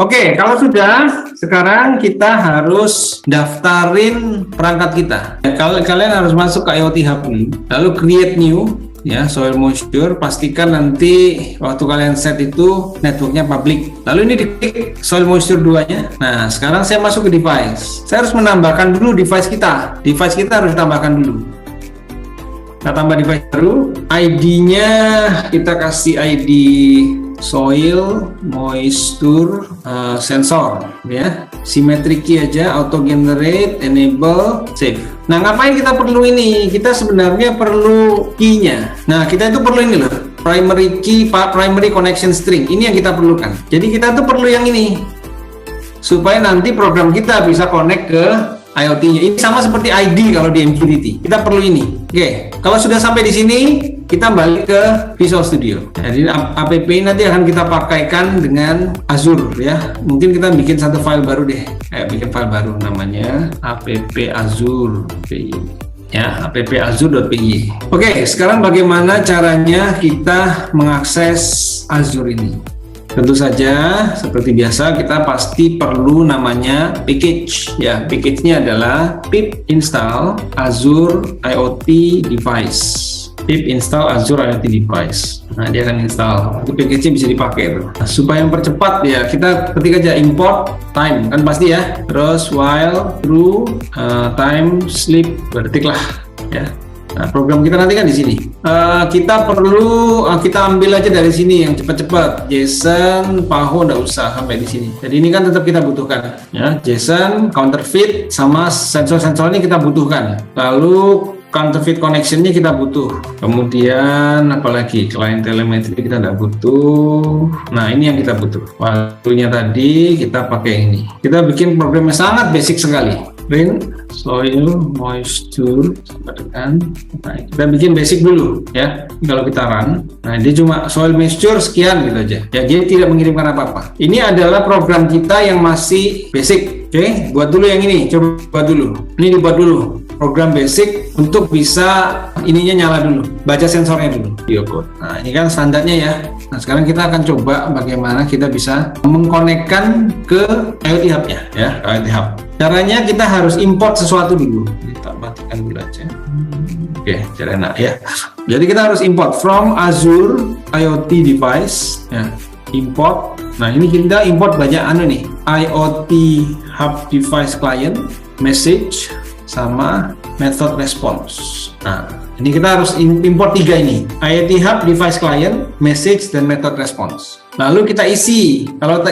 Oke, kalau sudah, sekarang kita harus daftarin perangkat kita. Kalian harus masuk ke IoT Hub ini, lalu create new, ya, soil moisture. Pastikan nanti waktu kalian set itu networknya public. Lalu ini diklik soil moisture 2-nya. Nah, sekarang saya masuk ke device. Saya harus menambahkan dulu device kita. Device kita harus ditambahkan dulu. Kita tambah device baru. ID-nya kita kasih ID soil moisture sensor, ya, symmetric key aja, auto generate, enable, save. Nah, ngapain kita perlu ini? Kita sebenarnya perlu key-nya. Nah, kita itu perlu ini loh, primary key, primary connection string. Ini yang kita perlukan. Jadi kita tuh perlu yang ini supaya nanti program kita bisa connect ke IoT-nya. Ini sama seperti ID kalau di MQTT. Kita perlu ini. Oke, kalau sudah sampai di sini, kita balik ke Visual Studio. Jadi app nanti akan kita pakaikan dengan Azure, ya. Mungkin kita bikin satu file baru deh. Bikin file baru namanya app azure.py. Ya, app-azure.py. Oke, sekarang bagaimana caranya kita mengakses Azure ini? Tentu saja seperti biasa kita pasti perlu namanya package, ya. Package-nya adalah pip install Azure IoT device. Pip install Azure IoT device. Nah, dia akan install. Itu package-nya bisa dipakai tuh. Nah, supaya mempercepat, ya, kita ketik aja import time, kan pasti ya. Terus while true time sleep, berarti lah, ya. Nah, program kita nanti kan di sini. Kita perlu kita ambil aja dari sini yang cepat-cepat. JSON, PAHO nggak usah sampai di sini. Jadi ini kan tetap kita butuhkan, ya. JSON, counterfeit sama sensor-sensor ini kita butuhkan. Lalu counterfeit connection-nya kita butuh. Kemudian apalagi client telemetry kita nggak butuh. Nah, ini yang kita butuh. Waktunya tadi kita pakai ini. Kita bikin programnya sangat basic sekali. Print soil moisture sama dengan, nah, kita bikin basic dulu, ya. Kalau kita run, nah, dia cuma soil moisture sekian gitu aja, ya. Dia tidak mengirimkan apa-apa. Ini adalah program kita yang masih basic. Oke, buat dulu yang ini, coba buat dulu. Ini dibuat dulu program basic untuk bisa ininya nyala dulu, baca sensornya dulu. Nah, ini kan standarnya, ya. Nah, sekarang kita akan coba bagaimana kita bisa mengkonekkan ke IoT Hub-nya, ya, IoT Hub. Caranya kita harus import sesuatu dulu. Kita matikan dulu aja. Oke, cara enak, ya. Jadi kita harus import from Azure IoT device, ya. Import. Nah, ini kita import banyak nih. IoT Hub device client, message, sama method response. Nah, ini kita harus import 3 ini. IoT Hub device client, message, dan method response. Lalu kita isi. Kalau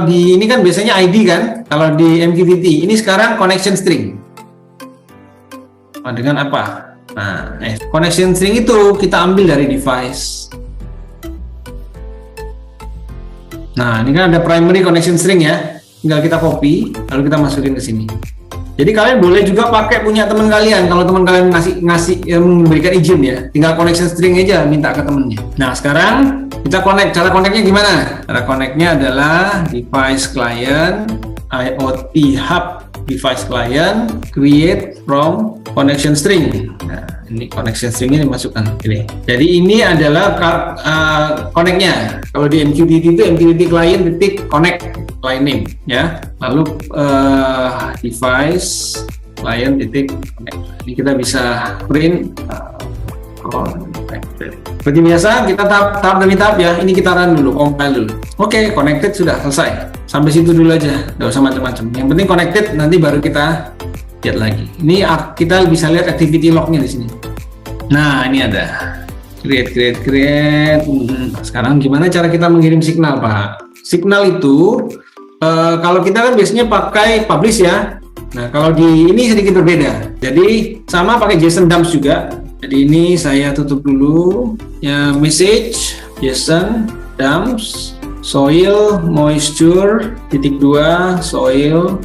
di ini kan biasanya ID kan. Kalau di MQTT ini sekarang connection string. Nah, dengan apa? Nah, connection string itu kita ambil dari device. Nah, ini kan ada primary connection string, ya. Tinggal kita copy, lalu kita masukin ke sini. Jadi kalian boleh juga pakai punya teman kalian. Kalau teman kalian ngasih memberikan izin, ya, tinggal connection string aja minta ke temennya. Nah, sekarang kita connect. Cara connectnya gimana? Cara connectnya adalah device client, IoT Hub device client, create from connection string. Nah, ini connection stringnya dimasukkan. Ini. Jadi ini adalah connect-nya. Kalau di MQTT itu MQTT client titik connect client name, ya. Lalu device client titik connect. Ini kita bisa print connected. Seperti biasa kita tahap demi tahap, ya. Ini kita run dulu, compile dulu. Oke, connected sudah selesai. Sampai situ dulu aja, nggak usah macam-macam. Yang penting connected, nanti baru kita lihat lagi. Ini kita bisa lihat activity log-nya di sini. Nah, ini ada create. Sekarang gimana cara kita mengirim signal, Pak? Signal itu kalau kita kan biasanya pakai publish, ya. Nah, kalau di ini sedikit berbeda. Jadi sama pakai JSON dumps juga. Jadi ini saya tutup dulu. Ya, message JSON dumps soil moisture ×2 soil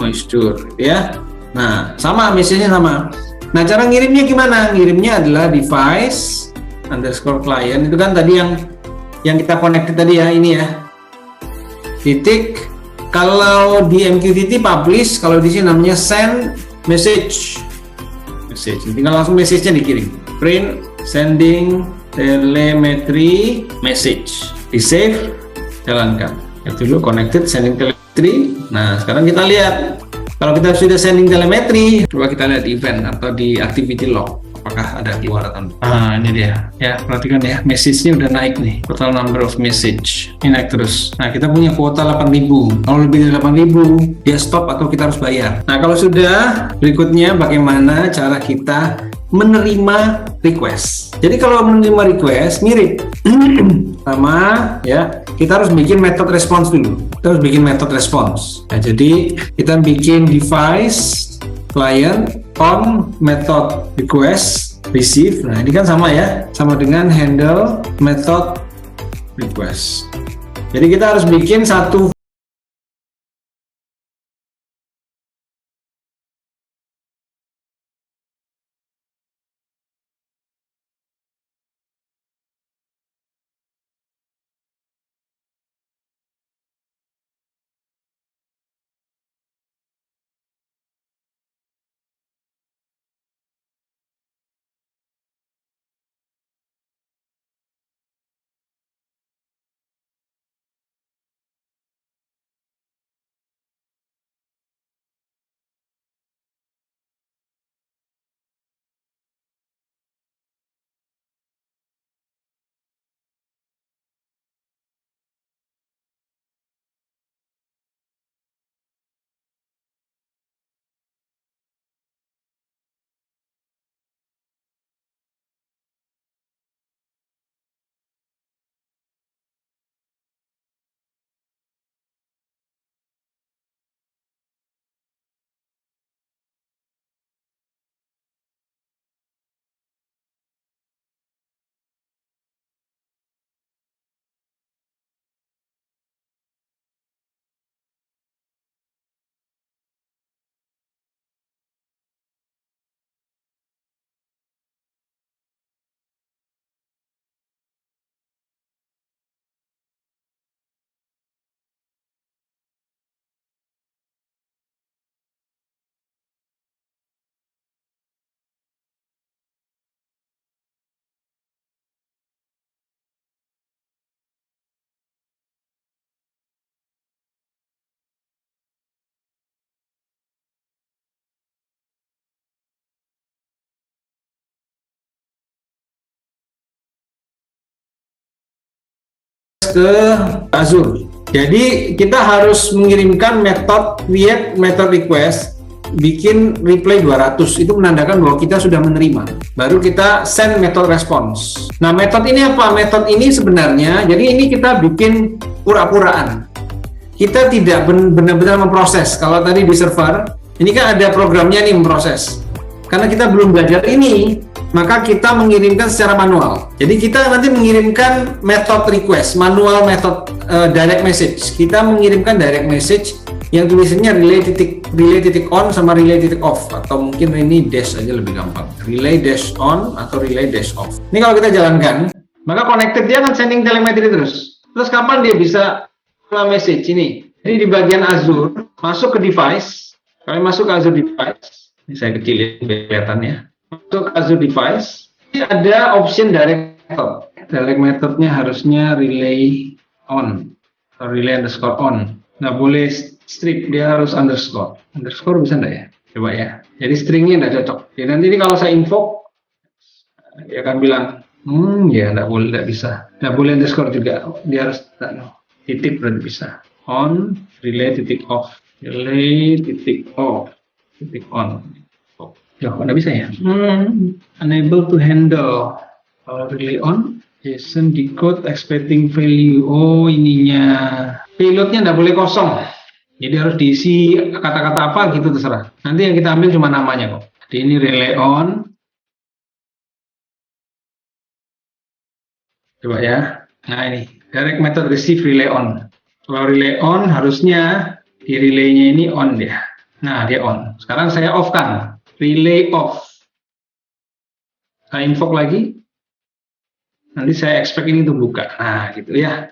moisture, ya. Nah, sama message-nya sama. Nah, cara ngirimnya gimana? Ngirimnya adalah device underscore client, itu kan tadi yang kita connected tadi, ya, ini, ya. Titik. Kalau di MQTT publish, kalau di sini namanya send message. Tinggal langsung message-nya dikirim. Print sending telemetry message. Di save, jalankan. Itu dulu connected sending telemetry. Nah, sekarang kita lihat kalau kita sudah sending telemetry, coba kita lihat event atau di activity log. Apakah ada keluar atau enggak? Nah, ini dia. Ya, perhatikan ya, message-nya udah naik nih. Total number of message. Ini naik terus. Nah, kita punya kuota 8.000. Kalau lebih dari 8.000, dia stop atau kita harus bayar. Nah, kalau sudah, berikutnya bagaimana cara kita menerima request. Jadi kalau menerima request, mirip. Pertama, ya, kita harus bikin method response dulu. Kita harus bikin method response. Nah, jadi kita bikin device client on method request receive. Nah, ini kan sama ya, sama dengan handle method request. Jadi kita harus bikin satu ke Azure. Jadi kita harus mengirimkan method create method request, bikin reply 200, itu menandakan bahwa kita sudah menerima. Baru kita send method response. Nah, method ini apa? Method ini sebenarnya, jadi ini kita bikin pura-puraan. Kita tidak benar-benar memproses. Kalau tadi di server, ini kan ada programnya nih memproses. Karena kita belum belajar ini, maka kita mengirimkan secara manual. Jadi kita nanti mengirimkan method request, manual method direct message. Kita mengirimkan direct message yang tulisannya relay titik on sama relay titik off, atau mungkin ini dash aja lebih gampang. Relay dash on atau relay dash off. Ini kalau kita jalankan, maka connected dia akan sending telemetry terus. Terus kapan dia bisa message ini? Jadi di bagian Azure, masuk ke device. Kalian masuk ke Azure device. Ini saya kecilin kelihatannya. Untuk Azure device, ini ada option direct method. Direct methodnya harusnya relay on atau relay underscore on. Nggak boleh strip, dia harus underscore. Underscore bisa nggak ya? Coba ya. Jadi stringnya nggak cocok. Jadi nanti ini kalau saya invoke, dia akan bilang, ya nggak boleh, nggak bisa. Nggak boleh underscore juga. Dia harus titik berarti bisa. On relay titik off, relay titik off, titik on. Ya, kok nggak bisa ya? Unable to handle. Kalau relay on, JSON decode expecting value. Oh, ininya. Payloadnya nggak boleh kosong. Jadi harus diisi kata-kata apa gitu, terserah. Nanti yang kita ambil cuma namanya kok. Jadi ini relay on. Coba ya. Nah ini, direct method receive relay on. Kalau relay on, harusnya di relaynya ini on dia. Nah, dia on. Sekarang saya off kan. Relay off. Saya invoke lagi. Nanti saya expect ini untuk buka. Nah, gitu ya.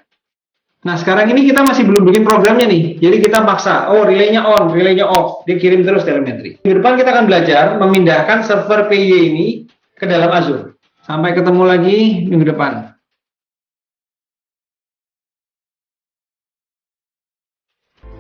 Nah, sekarang ini kita masih belum bikin programnya nih. Jadi kita paksa, oh relaynya on, relaynya off. Dia kirim terus telemetri. Di depan kita akan belajar memindahkan server PY ini ke dalam Azure. Sampai ketemu lagi minggu depan.